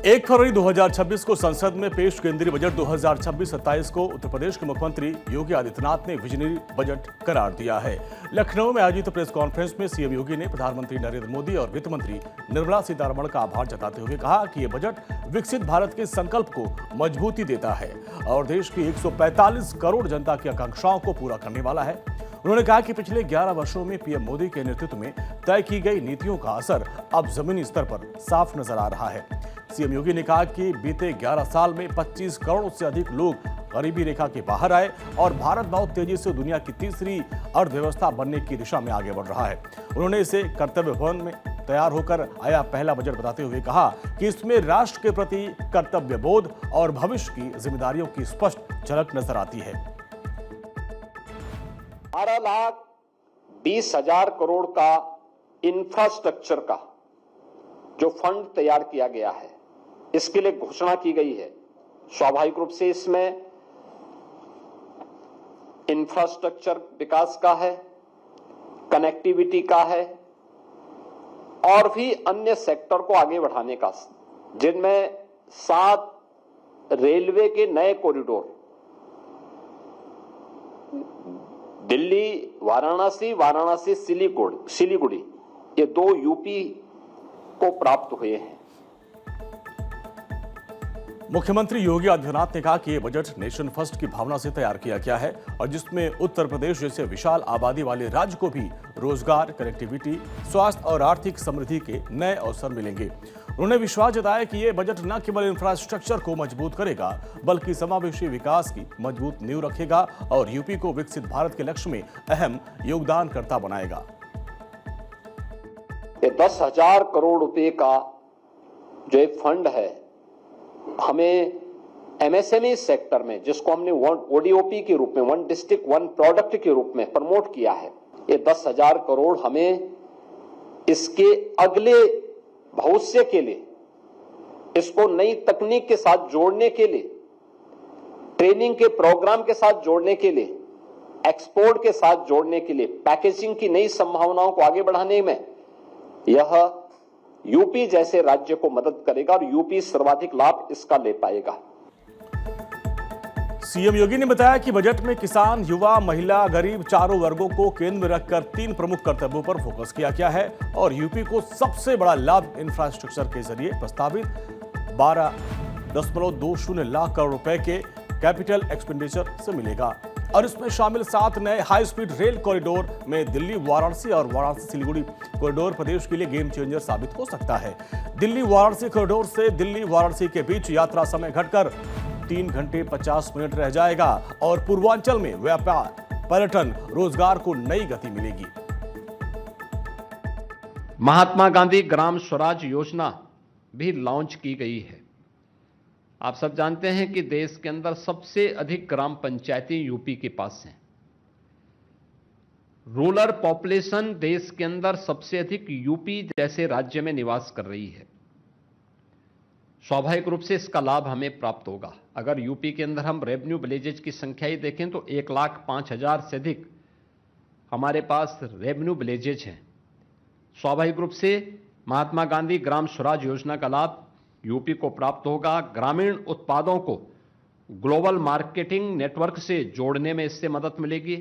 1 फरवरी 2026 को संसद में पेश केंद्रीय बजट 2026-27 को उत्तर प्रदेश के मुख्यमंत्री योगी आदित्यनाथ ने विजनरी बजट करार दिया है। लखनऊ में आयोजित प्रेस कॉन्फ्रेंस में सीएम योगी ने प्रधानमंत्री नरेंद्र मोदी और वित्त मंत्री निर्मला सीतारमण का आभार जताते हुए कहा कि यह बजट विकसित भारत के संकल्प को मजबूती देता है और देश की 145 करोड़ जनता की आकांक्षाओं को पूरा करने वाला है। उन्होंने कहा कि पिछले 11 वर्षों में पीएम मोदी के नेतृत्व में तय की गई नीतियों का असर अब जमीनी स्तर पर साफ नजर आ रहा है। सीएम योगी ने कहा कि बीते 11 साल में 25 करोड़ से अधिक लोग गरीबी रेखा के बाहर आए और भारत बहुत तेजी से दुनिया की तीसरी अर्थव्यवस्था बनने की दिशा में आगे बढ़ रहा है। उन्होंने इसे कर्तव्य भवन में तैयार होकर आया पहला बजट बताते हुए कहा कि इसमें राष्ट्र के प्रति कर्तव्य बोध और भविष्य की जिम्मेदारियों की स्पष्ट झलक नजर आती है। 12,20,000 करोड़ का इंफ्रास्ट्रक्चर का जो फंड तैयार किया गया है, इसके लिए घोषणा की गई है। स्वाभाविक रूप से इसमें इंफ्रास्ट्रक्चर विकास का है, कनेक्टिविटी का है और भी अन्य सेक्टर को आगे बढ़ाने का, जिनमें 7 रेलवे के नए कॉरिडोर, दिल्ली वाराणसी, वाराणसी सिलीगुड़ी, ये 2 यूपी को प्राप्त हुए हैं। मुख्यमंत्री योगी आदित्यनाथ ने कहा कि यह बजट नेशन फर्स्ट की भावना से तैयार किया गया है और जिसमें उत्तर प्रदेश जैसे विशाल आबादी वाले राज्य को भी रोजगार, कनेक्टिविटी, स्वास्थ्य और आर्थिक समृद्धि के नए अवसर मिलेंगे। उन्होंने विश्वास जताया कि यह बजट न केवल इंफ्रास्ट्रक्चर को मजबूत करेगा बल्कि समावेशी विकास की मजबूत नींव रखेगा और यूपी को विकसित भारत के लक्ष्य में अहम योगदानकर्ता बनाएगा। 10,000 करोड़ रुपए का जो एक फंड है, हमें एमएसएमई सेक्टर में, जिसको हमने ओडीओपी के रूप में, वन डिस्ट्रिक्ट वन प्रोडक्ट के रूप में प्रमोट किया है, ये 10,000 करोड़ हमें इसके अगले भविष्य के लिए, इसको नई तकनीक के साथ जोड़ने के लिए, ट्रेनिंग के प्रोग्राम के साथ जोड़ने के लिए, एक्सपोर्ट के साथ जोड़ने के लिए, पैकेजिंग की नई संभावनाओं को आगे बढ़ाने में यह यूपी जैसे राज्य को मदद करेगा और यूपी सर्वाधिक लाभ इसका ले पाएगा। सीएम योगी ने बताया कि बजट में किसान, युवा, महिला, गरीब चारों वर्गों को केंद्र में रखकर 3 प्रमुख कर्तव्यों पर फोकस किया गया है और यूपी को सबसे बड़ा लाभ इंफ्रास्ट्रक्चर के जरिए प्रस्तावित 12.20 लाख करोड़ रुपए के कैपिटल एक्सपेंडिचर से मिलेगा और इसमें शामिल 7 नए हाई स्पीड रेल कॉरिडोर में दिल्ली वाराणसी और वाराणसी सिलीगुड़ी कॉरिडोर प्रदेश के लिए गेम चेंजर साबित हो सकता है। दिल्ली वाराणसी कॉरिडोर से दिल्ली वाराणसी के बीच यात्रा समय घटकर 3 घंटे 50 मिनट रह जाएगा और पूर्वांचल में व्यापार, पर्यटन, रोजगार को नई गति मिलेगी। महात्मा गांधी ग्राम स्वराज योजना भी लॉन्च की गई है। आप सब जानते हैं कि देश के अंदर सबसे अधिक ग्राम पंचायतें यूपी के पास हैं। रूरल पॉपुलेशन देश के अंदर सबसे अधिक यूपी जैसे राज्य में निवास कर रही है। स्वाभाविक रूप से इसका लाभ हमें प्राप्त होगा। अगर यूपी के अंदर हम रेवेन्यू विलेजेज की संख्या ही देखें तो 1,05,000 से अधिक हमारे पास रेवेन्यू विलेजेज हैं। स्वाभाविक रूप से महात्मा गांधी ग्राम स्वराज योजना का लाभ यूपी को प्राप्त होगा। ग्रामीण उत्पादों को ग्लोबल मार्केटिंग नेटवर्क से जोड़ने में इससे मदद मिलेगी।